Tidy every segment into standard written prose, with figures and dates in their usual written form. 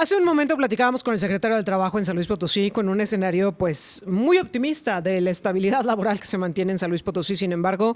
Hace un momento platicábamos con el secretario del Trabajo en San Luis Potosí con un escenario pues muy optimista de la estabilidad laboral que se mantiene en San Luis Potosí. Sin embargo,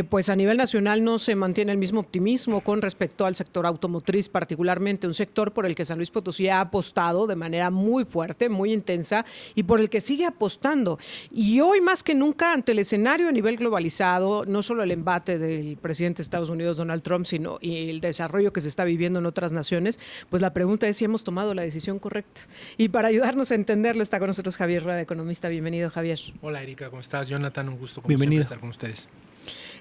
pues a nivel nacional no se mantiene el mismo optimismo con respecto al sector automotriz, particularmente un sector por el que San Luis Potosí ha apostado de manera muy fuerte, muy intensa y por el que sigue apostando. Y hoy más que nunca ante el escenario a nivel globalizado, no solo el embate del presidente de Estados Unidos Donald Trump, sino y el desarrollo que se está viviendo en otras naciones, pues la pregunta es si hemos tomado la decisión correcta. Y para ayudarnos a entenderlo está con nosotros Javier Rueda, economista. Bienvenido, Javier. Hola, Erika, ¿cómo estás? Jonathan, un gusto como Bienvenido. siempre estar con ustedes.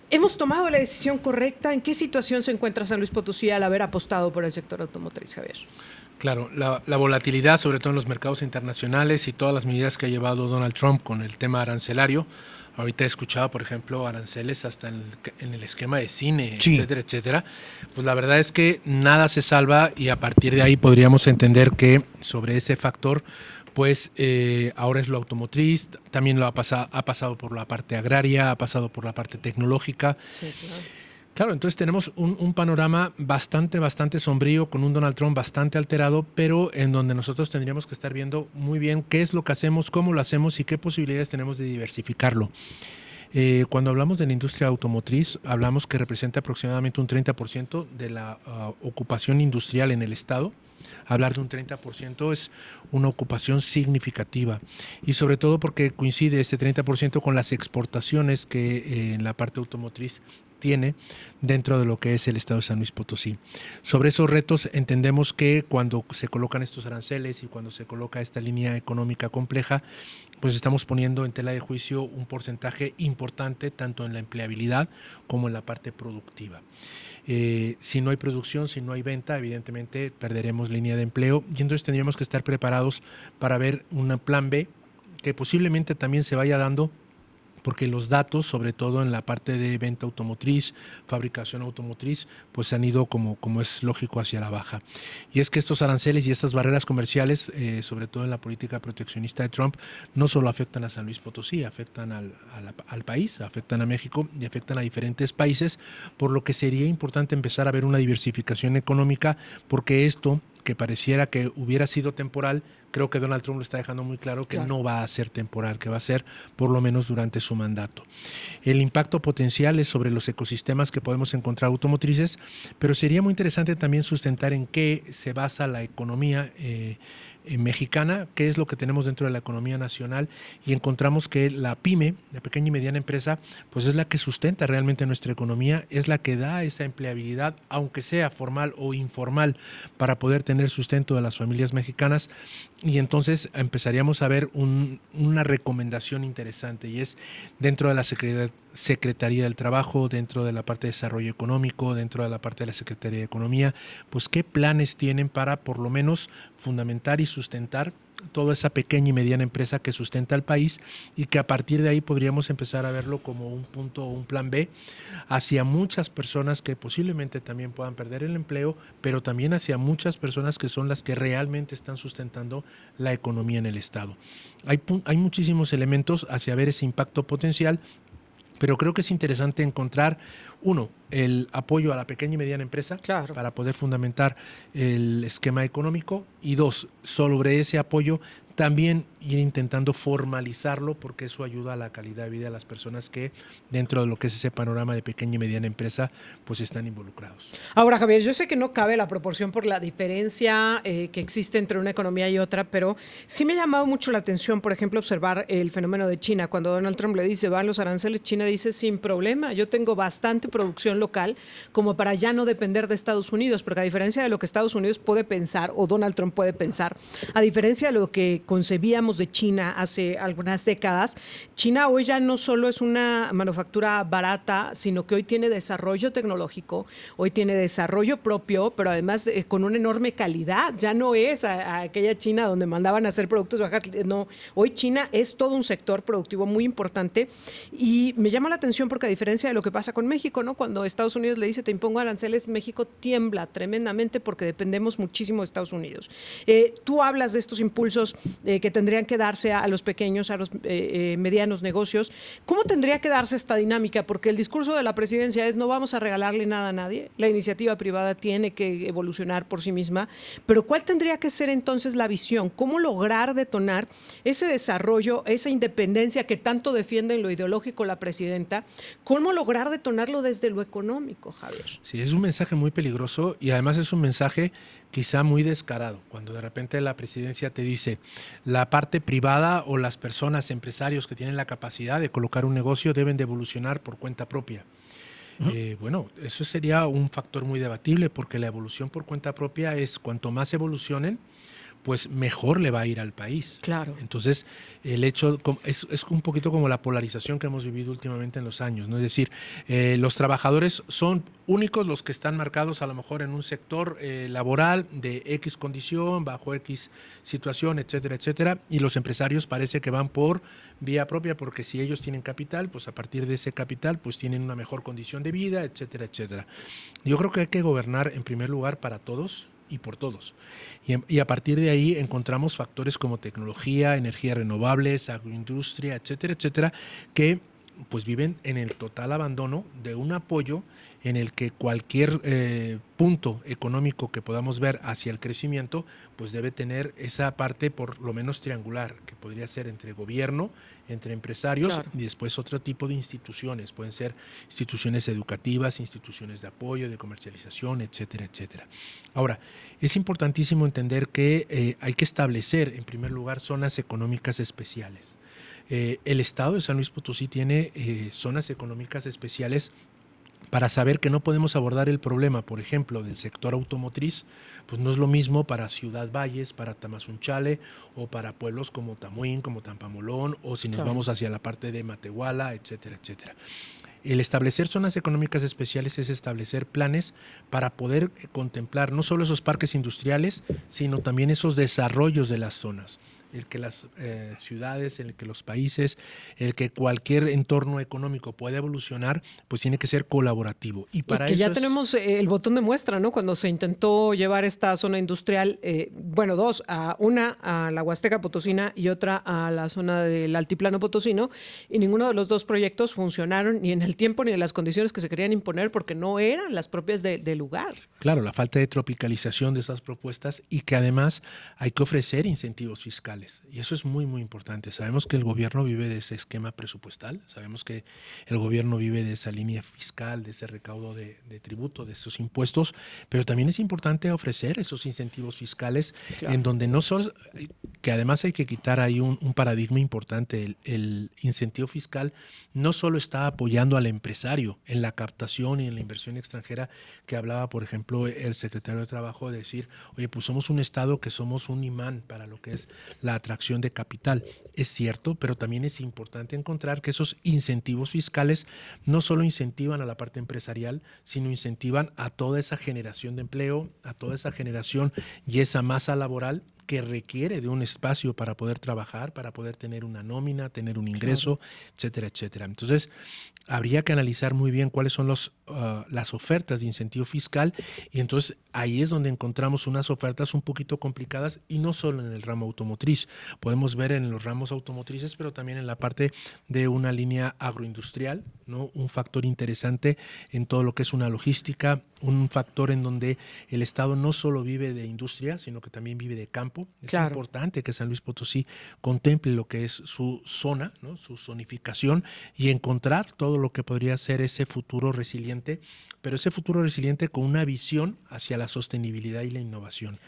¿Hemos tomado la decisión correcta? ¿En qué situación se encuentra San Luis Potosí al haber apostado por el sector automotriz, Javier? Claro, la volatilidad, sobre todo en los mercados internacionales y todas las medidas que ha llevado Donald Trump con el tema arancelario. Ahorita he escuchado, por ejemplo, aranceles hasta en el esquema de cine, Sí. etcétera, etcétera. Pues la verdad es que nada se salva y a partir de ahí podríamos entender que sobre ese factor, pues ahora es lo automotriz, también ha pasado por la parte agraria, ha pasado por la parte tecnológica. Sí, claro. Claro, entonces tenemos un panorama bastante sombrío, con un Donald Trump bastante alterado, pero en donde nosotros tendríamos que estar viendo muy bien qué es lo que hacemos, cómo lo hacemos y qué posibilidades tenemos de diversificarlo. Cuando hablamos de la industria automotriz, hablamos que representa aproximadamente un 30% de la ocupación industrial en el estado. Hablar de un 30% es una ocupación significativa y sobre todo porque coincide ese 30% con las exportaciones que en la parte automotriz tiene dentro de lo que es el estado de San Luis Potosí. Sobre esos retos entendemos que cuando se colocan estos aranceles y cuando se coloca esta línea económica compleja, pues estamos poniendo en tela de juicio un porcentaje importante tanto en la empleabilidad como en la parte productiva. Si no hay producción, si no hay venta, evidentemente perderemos línea de empleo y entonces tendríamos que estar preparados para ver un plan B que posiblemente también se vaya dando, porque los datos, sobre todo en la parte de venta automotriz, fabricación automotriz, pues han ido como es lógico hacia la baja. Y es que estos aranceles y estas barreras comerciales, sobre todo en la política proteccionista de Trump, no solo afectan a San Luis Potosí, afectan al país, afectan a México y afectan a diferentes países, por lo que sería importante empezar a ver una diversificación económica, porque esto que pareciera que hubiera sido temporal, creo que Donald Trump lo está dejando muy claro que no va a ser temporal, que va a ser por lo menos durante su mandato. El impacto potencial es sobre los ecosistemas que podemos encontrar automotrices, pero sería muy interesante también sustentar en qué se basa la economía mexicana, qué es lo que tenemos dentro de la economía nacional, y encontramos que la pyme, la pequeña y mediana empresa, pues es la que sustenta realmente nuestra economía, es la que da esa empleabilidad, aunque sea formal o informal, para poder tener sustento de las familias mexicanas. Y entonces empezaríamos a ver una recomendación interesante, y es dentro de la Secretaría del Trabajo, dentro de la parte de Desarrollo Económico, dentro de la parte de la Secretaría de Economía, pues qué planes tienen para por lo menos fundamentar y sustentar toda esa pequeña y mediana empresa que sustenta al país, y que a partir de ahí podríamos empezar a verlo como un punto o un plan B hacia muchas personas que posiblemente también puedan perder el empleo, pero también hacia muchas personas que son las que realmente están sustentando la economía en el estado. Hay muchísimos elementos hacia ver ese impacto potencial, pero creo que es interesante encontrar, uno, el apoyo a la pequeña y mediana empresa, Claro, para poder fundamentar el esquema económico, y dos, sobre ese apoyo también ir intentando formalizarlo, porque eso ayuda a la calidad de vida de las personas que dentro de lo que es ese panorama de pequeña y mediana empresa pues están involucrados. Ahora, Javier, yo sé que no cabe la proporción por la diferencia que existe entre una economía y otra, pero sí me ha llamado mucho la atención, por ejemplo, observar el fenómeno de China. Cuando Donald Trump le dice, van los aranceles, China dice, sin problema, yo tengo bastante producción local como para ya no depender de Estados Unidos, porque a diferencia de lo que Estados Unidos puede pensar o Donald Trump puede pensar, a diferencia de lo que concebíamos de China hace algunas décadas, China hoy ya no solo es una manufactura barata, sino que hoy tiene desarrollo tecnológico, hoy tiene desarrollo propio, pero además con una enorme calidad. Ya no es a aquella China donde mandaban a hacer productos baja, no. Hoy China es todo un sector productivo muy importante, y me llama la atención porque a diferencia de lo que pasa con México, México, ¿no? Cuando Estados Unidos le dice te impongo aranceles, México tiembla tremendamente porque dependemos muchísimo de Estados Unidos. Tú hablas de estos impulsos que tendrían que darse a los pequeños, a los medianos negocios. ¿Cómo tendría que darse esta dinámica? Porque el discurso de la presidencia es no vamos a regalarle nada a nadie, la iniciativa privada tiene que evolucionar por sí misma, pero ¿cuál tendría que ser entonces la visión? ¿Cómo lograr detonar ese desarrollo, esa independencia que tanto defiende en lo ideológico la presidenta? ¿Cómo lograr detonarlo desde lo económico, Javier? Sí, es un mensaje muy peligroso y además es un mensaje quizá muy descarado, cuando de repente la presidencia te dice la parte privada o las personas, empresarios que tienen la capacidad de colocar un negocio deben de evolucionar por cuenta propia. Bueno, eso sería un factor muy debatible porque la evolución por cuenta propia es cuanto más evolucionen, pues mejor le va a ir al país. Claro. Entonces, el hecho es un poquito como la polarización que hemos vivido últimamente en los años, ¿no? Es decir, los trabajadores son únicos los que están marcados a lo mejor en un sector laboral de X condición, bajo X situación, etcétera, etcétera, y los empresarios parece que van por vía propia porque si ellos tienen capital, pues a partir de ese capital, pues tienen una mejor condición de vida, etcétera, etcétera. Yo creo que hay que gobernar en primer lugar para todos y por todos. Y a partir de ahí encontramos factores como tecnología, energías renovables, agroindustria, etcétera, etcétera, que pues viven en el total abandono de un apoyo en el que cualquier punto económico que podamos ver hacia el crecimiento, pues debe tener esa parte por lo menos triangular, que podría ser entre gobierno, entre empresarios, claro, y después otro tipo de instituciones, pueden ser instituciones educativas, instituciones de apoyo, de comercialización, etcétera, etcétera. Ahora, es importantísimo entender que hay que establecer, en primer lugar, zonas económicas especiales. El estado de San Luis Potosí tiene zonas económicas especiales para saber que no podemos abordar el problema, por ejemplo, del sector automotriz, pues no es lo mismo para Ciudad Valles, para Tamazunchale o para pueblos como Tamuín, como Tampamolón, o si nos vamos hacia la parte de Matehuala, etcétera, etcétera. El establecer zonas económicas especiales es establecer planes para poder contemplar no solo esos parques industriales, sino también esos desarrollos de las zonas. El que las ciudades, el que los países, el que cualquier entorno económico pueda evolucionar, pues tiene que ser colaborativo. Y para que eso ya tenemos el botón de muestra, ¿no? Cuando se intentó llevar esta zona industrial, bueno, dos, una a la Huasteca Potosina y otra a la zona del Altiplano Potosino, y ninguno de los dos proyectos funcionaron ni en el tiempo ni en las condiciones que se querían imponer porque no eran las propias del lugar. Claro, la falta de tropicalización de esas propuestas y que además hay que ofrecer incentivos fiscales. Y eso es muy, muy importante. Sabemos que el gobierno vive de ese esquema presupuestal, sabemos que el gobierno vive de esa línea fiscal, de ese recaudo de tributo, de esos impuestos, pero también es importante ofrecer esos incentivos fiscales, claro, en donde no solo, que además hay que quitar ahí un paradigma importante. El incentivo fiscal no solo está apoyando al empresario en la captación y en la inversión extranjera, que hablaba, por ejemplo, el secretario de Trabajo, de decir, oye, pues somos un estado que somos un imán para lo que es la atracción de capital. Es cierto, pero también es importante encontrar que esos incentivos fiscales no solo incentivan a la parte empresarial, sino incentivan a toda esa generación de empleo, a toda esa generación y esa masa laboral que requiere de un espacio para poder trabajar, para poder tener una nómina, tener un ingreso, claro, etcétera, etcétera. Entonces, habría que analizar muy bien cuáles son las ofertas de incentivo fiscal y entonces ahí es donde encontramos unas ofertas un poquito complicadas y no solo en el ramo automotriz. Podemos ver en los ramos automotrices, pero también en la parte de una línea agroindustrial, ¿no? Un factor interesante en todo lo que es una logística, un factor en donde el Estado no solo vive de industria, sino que también vive de campo. Es claro, importante que San Luis Potosí contemple lo que es su zona, ¿no? Su zonificación y encontrar todo lo que podría ser ese futuro resiliente, pero ese futuro resiliente con una visión hacia la sostenibilidad y la innovación.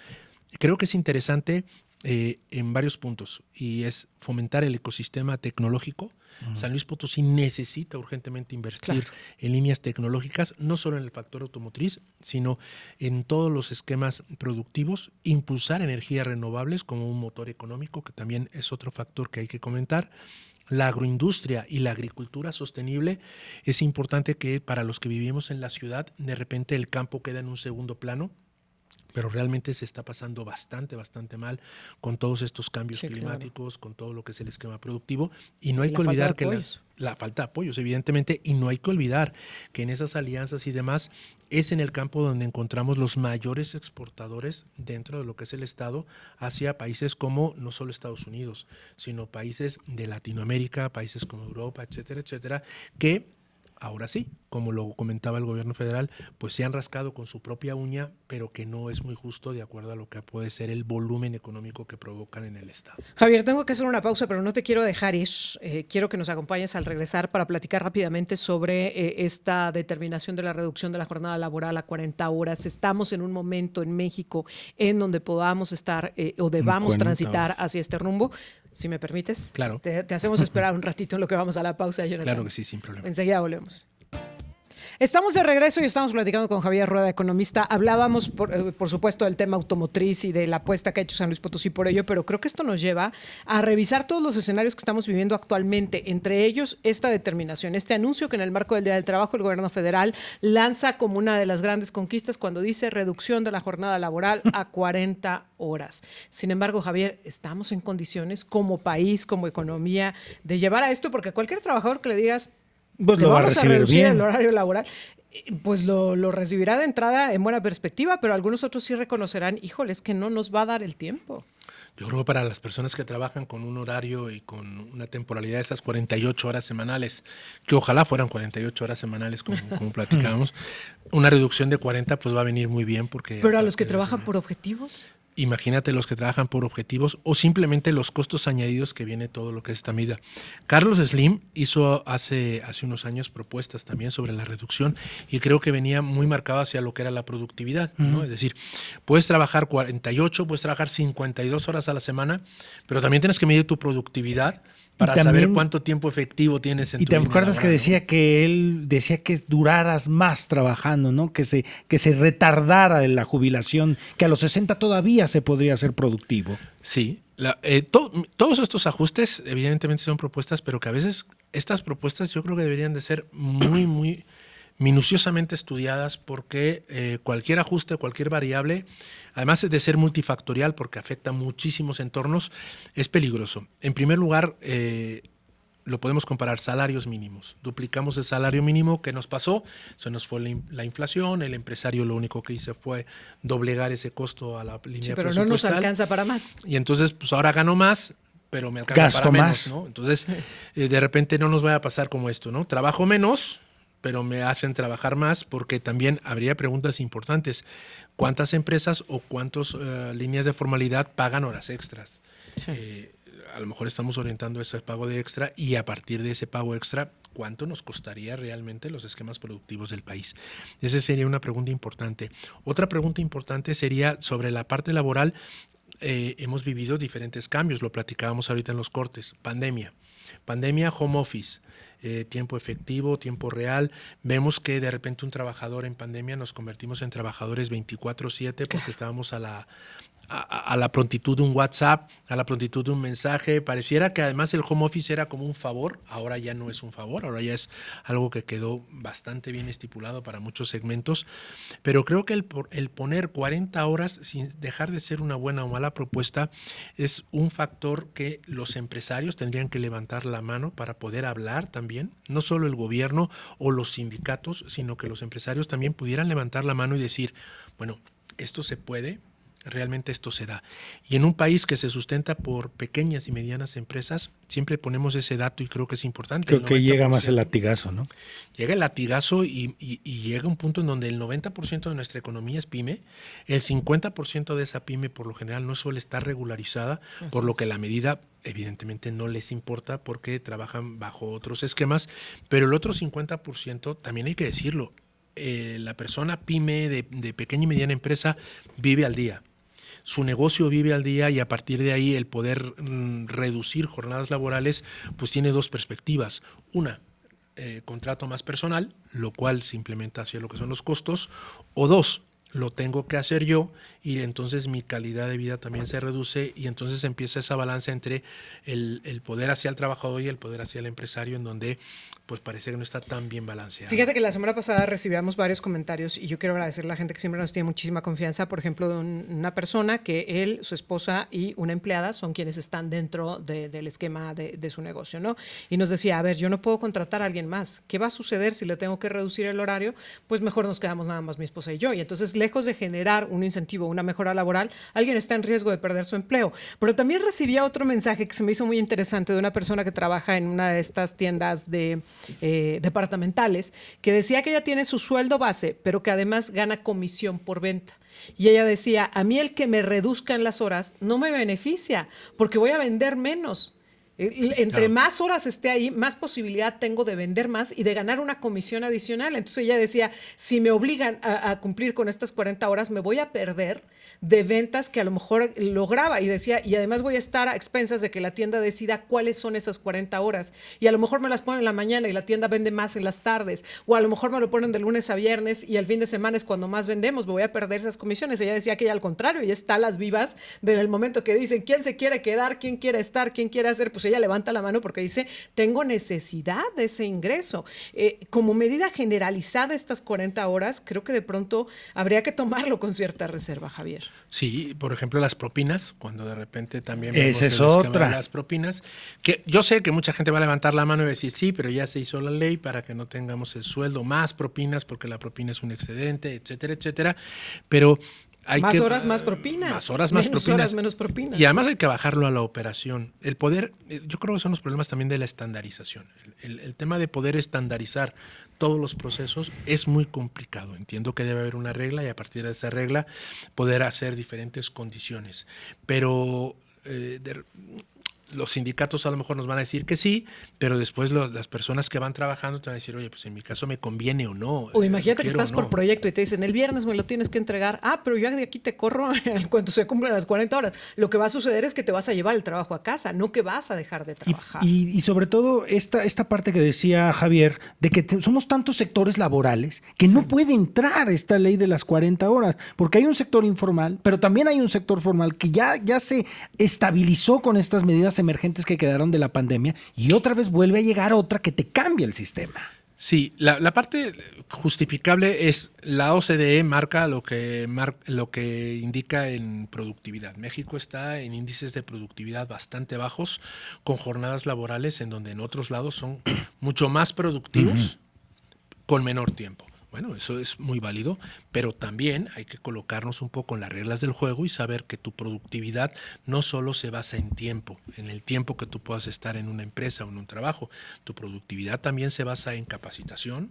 Creo que es interesante en varios puntos y es fomentar el ecosistema tecnológico. San Luis Potosí necesita urgentemente invertir, claro, en líneas tecnológicas, no solo en el factor automotriz, sino en todos los esquemas productivos, impulsar energías renovables como un motor económico, que también es otro factor que hay que comentar. La agroindustria y la agricultura sostenible, es importante que para los que vivimos en la ciudad, de repente el campo queda en un segundo plano. pero realmente se está pasando bastante mal con todos estos cambios climáticos, claro. con todo lo que es el esquema productivo, y no hay Y que la falta de olvidar que apoyos. la falta de apoyos, evidentemente, y no hay que olvidar que en esas alianzas y demás es en el campo donde encontramos los mayores exportadores dentro de lo que es el Estado hacia países como no solo Estados Unidos, sino países de Latinoamérica, países como Europa, etcétera, etcétera, que ahora sí, como lo comentaba el gobierno federal, pues se han rascado con su propia uña, pero que no es muy justo de acuerdo a lo que puede ser el volumen económico que provocan en el Estado. Javier, tengo que hacer una pausa, pero no te quiero dejar ir. Quiero que nos acompañes al regresar para platicar rápidamente sobre esta determinación de la reducción de la jornada laboral a 40 horas. Estamos en un momento en México en donde podamos estar o debamos transitar hacia este rumbo. Si me permites, claro. Te hacemos esperar un ratito en lo que vamos a la pausa, Jonathan. Claro que sí, sin problema. Enseguida volvemos. Estamos de regreso y estamos platicando con Javier Rueda, economista. Hablábamos, por supuesto, del tema automotriz y de la apuesta que ha hecho San Luis Potosí por ello, pero creo que esto nos lleva a revisar todos los escenarios que estamos viviendo actualmente, entre ellos esta determinación, este anuncio que en el marco del Día del Trabajo el gobierno federal lanza como una de las grandes conquistas cuando dice reducción de la jornada laboral a 40 horas. Sin embargo, Javier, ¿estamos en condiciones como país, como economía, de llevar a esto? Porque cualquier trabajador que le digas, pues lo va a recibir reducir bien. el horario laboral, pues lo recibirá de entrada en buena perspectiva, pero algunos otros sí reconocerán, híjole, es que no nos va a dar el tiempo. Yo creo que para las personas que trabajan con un horario y con una temporalidad de esas 48 horas semanales, que ojalá fueran 48 horas semanales como platicábamos, una reducción de 40 pues va a venir muy bien porque... Pero a los que trabajan por objetivos... Imagínate los que trabajan por objetivos o simplemente los costos añadidos que viene todo lo que es esta medida. Carlos Slim hizo hace unos años propuestas también sobre la reducción y creo que venía muy marcado hacia lo que era la productividad, ¿no? Es decir, puedes trabajar 48, puedes trabajar 52 horas a la semana, pero también tienes que medir tu productividad para saber cuánto tiempo efectivo tienes en tu vida laboral. Y te acuerdas que decía, ¿no?, que él decía que duraras más trabajando, ¿no? Que se retardara la jubilación, que a los 60 todavía se podría ser productivo. Sí, todos estos ajustes evidentemente son propuestas, pero que a veces estas propuestas yo creo que deberían de ser muy minuciosamente estudiadas porque cualquier ajuste, cualquier variable, además de ser multifactorial porque afecta muchísimos entornos, es peligroso. En primer lugar, lo podemos comparar, salarios mínimos. Duplicamos el salario mínimo, ¿qué nos pasó? Se nos fue la inflación, el empresario lo único que hizo fue doblegar ese costo a la línea pero presupuestal. no nos alcanza para más. Y entonces, pues ahora gano más, pero me alcanza para menos, ¿no? Entonces, de repente no nos vaya a pasar como esto, ¿no? Trabajo menos, pero me hacen trabajar más porque también habría preguntas importantes. ¿Cuántas empresas o cuántas líneas de formalidad pagan horas extras? Sí. A lo mejor estamos orientando ese pago de extra y a partir de ese pago extra, ¿cuánto nos costaría realmente los esquemas productivos del país? Esa sería una pregunta importante. Otra pregunta importante sería sobre la parte laboral. Hemos vivido diferentes cambios, lo platicábamos ahorita en los cortes. Pandemia, home office, tiempo efectivo, tiempo real. Vemos que de repente un trabajador en pandemia nos convertimos en trabajadores 24/7 porque estábamos a la prontitud de un WhatsApp, a la prontitud de un mensaje. Pareciera que además el home office era como un favor, ahora ya no es un favor, ahora ya es algo que quedó bastante bien estipulado para muchos segmentos, pero creo que el poner 40 horas sin dejar de ser una buena o mala propuesta es un factor que los empresarios tendrían que levantar la mano para poder hablar también, no solo el gobierno o los sindicatos, sino que los empresarios también pudieran levantar la mano y decir, bueno, esto se puede, realmente esto se da. Y en un país que se sustenta por pequeñas y medianas empresas, siempre ponemos ese dato y creo que es importante. Creo que llega más el latigazo, ¿no? Llega el latigazo y llega un punto en donde el 90% de nuestra economía es pyme, el 50% de esa pyme por lo general no suele estar regularizada, por lo que la medida evidentemente no les importa porque trabajan bajo otros esquemas, pero el otro 50% también hay que decirlo, la persona pyme de pequeña y mediana empresa vive al día. Su negocio vive al día y a partir de ahí el poder reducir jornadas laborales pues tiene dos perspectivas. Una, contrato más personal, lo cual se implementa hacia lo que son los costos, o dos, lo tengo que hacer yo y entonces mi calidad de vida también se reduce y entonces empieza esa balanza entre el poder hacia el trabajador y el poder hacia el empresario, en donde pues parece que no está tan bien balanceado. Fíjate que la semana pasada recibíamos varios comentarios y yo quiero agradecer a la gente que siempre nos tiene muchísima confianza. Por ejemplo, de una persona que él, su esposa y una empleada son quienes están dentro del esquema de su negocio, ¿no? Y nos decía, a ver, yo no puedo contratar a alguien más. ¿Qué va a suceder si le tengo que reducir el horario? Pues mejor nos quedamos nada más mi esposa y yo. Y entonces, lejos de generar un incentivo, una mejora laboral, alguien está en riesgo de perder su empleo. Pero también recibía otro mensaje que se me hizo muy interesante de una persona que trabaja en una de estas tiendas departamentales, que decía que ella tiene su sueldo base, pero que además gana comisión por venta. Y ella decía, a mí el que me reduzcan las horas no me beneficia, porque voy a vender menos. Entre más horas esté ahí, más posibilidad tengo de vender más y de ganar una comisión adicional. Entonces ella decía, si me obligan a cumplir con estas 40 horas, me voy a perder de ventas que a lo mejor lograba. Y decía, y además voy a estar a expensas de que la tienda decida cuáles son esas 40 horas. Y a lo mejor me las ponen en la mañana y la tienda vende más en las tardes. O a lo mejor me lo ponen de lunes a viernes y el fin de semana es cuando más vendemos. Me voy a perder esas comisiones. Ella decía que ella al contrario, ella está a las vivas del momento que dicen quién se quiere quedar, quién quiere estar, quién quiere hacer. Pues ella levanta la mano porque dice, tengo necesidad de ese ingreso. Como medida generalizada estas 40 horas, creo que de pronto habría que tomarlo con cierta reserva, Javier. Sí, por ejemplo, las propinas, cuando de repente también Esa vemos es el esquema otra. de las propinas, que yo sé que mucha gente va a levantar la mano y decir, sí, pero ya se hizo la ley para que no tengamos el sueldo más propinas, porque la propina es un excedente, etcétera, etcétera, pero hay Más que, horas, más propinas. Más horas, más menos propinas. horas, menos propinas. Y además hay que bajarlo a la operación. El poder, yo creo que son los problemas también de la estandarización. El tema de poder estandarizar todos los procesos es muy complicado. Entiendo que debe haber una regla y a partir de esa regla poder hacer diferentes condiciones. Pero los sindicatos a lo mejor nos van a decir que sí, pero después las personas que van trabajando te van a decir, oye, pues en mi caso me conviene o no. O imagínate que estás no. por proyecto y te dicen, el viernes me lo tienes que entregar. Ah, pero yo de aquí te corro cuando se cumplan las 40 horas. Lo que va a suceder es que te vas a llevar el trabajo a casa, no que vas a dejar de trabajar. Y sobre todo esta parte que decía Javier, de que somos tantos sectores laborales que no puede entrar esta ley de las 40 horas, porque hay un sector informal, pero también hay un sector formal que ya se estabilizó con estas medidas emergentes que quedaron de la pandemia y otra vez vuelve a llegar otra que te cambia el sistema. Sí, la parte justificable es la OCDE marca lo que indica en productividad. México está en índices de productividad bastante bajos, con jornadas laborales en donde en otros lados son mucho más productivos con menor tiempo. Bueno, eso es muy válido, pero también hay que colocarnos un poco en las reglas del juego y saber que tu productividad no solo se basa en tiempo, en el tiempo que tú puedas estar en una empresa o en un trabajo. Tu productividad también se basa en capacitación,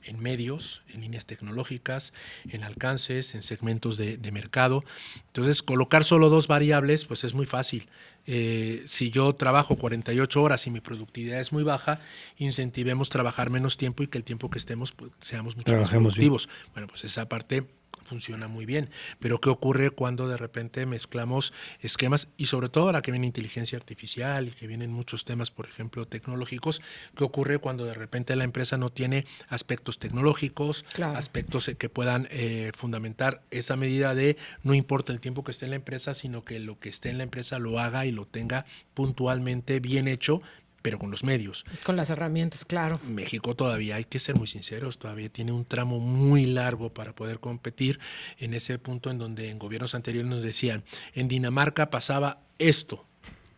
en medios, en líneas tecnológicas, en alcances, en segmentos de mercado. Entonces, colocar solo dos variables, pues es muy fácil. Si yo trabajo 48 horas y mi productividad es muy baja, incentivemos trabajar menos tiempo y que el tiempo que estemos pues, seamos mucho más productivos. Bueno, pues esa parte funciona muy bien. Pero ¿qué ocurre cuando de repente mezclamos esquemas? Y sobre todo ahora que viene inteligencia artificial y que vienen muchos temas, por ejemplo, tecnológicos, ¿qué ocurre cuando de repente la empresa no tiene aspectos tecnológicos, aspectos que puedan fundamentar esa medida de no importa el tiempo que esté en la empresa, sino que lo que esté en la empresa lo haga y lo tenga puntualmente bien hecho, pero con los medios. Con las herramientas, claro. México todavía, hay que ser muy sinceros, todavía tiene un tramo muy largo para poder competir en ese punto en donde en gobiernos anteriores nos decían, en Dinamarca pasaba esto.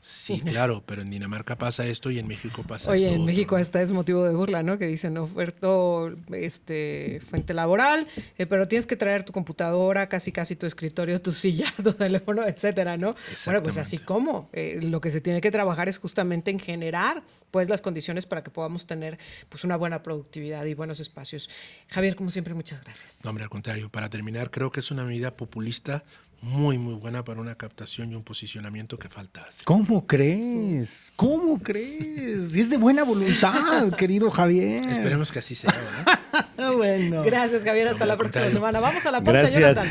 Sí, claro, pero en Dinamarca pasa esto y en México pasa esto. Oye, en otro, México ¿no? hasta es motivo de burla, ¿no? Que dicen, oferto fuente laboral, pero tienes que traer tu computadora, casi tu escritorio, tu silla, tu teléfono, etcétera, ¿no? Bueno, pues así como lo que se tiene que trabajar es justamente en generar pues las condiciones para que podamos tener pues una buena productividad y buenos espacios. Javier, como siempre, muchas gracias. No, hombre, al contrario. Para terminar, creo que es una medida populista muy, muy buena para una captación y un posicionamiento que falta. ¿Cómo crees? ¿Cómo crees? Y es de buena voluntad, querido Javier. Esperemos que así sea, ¿verdad? Bueno. Gracias, Javier. Hasta la próxima semana. Vamos a la pausa, Gracias. Jonathan.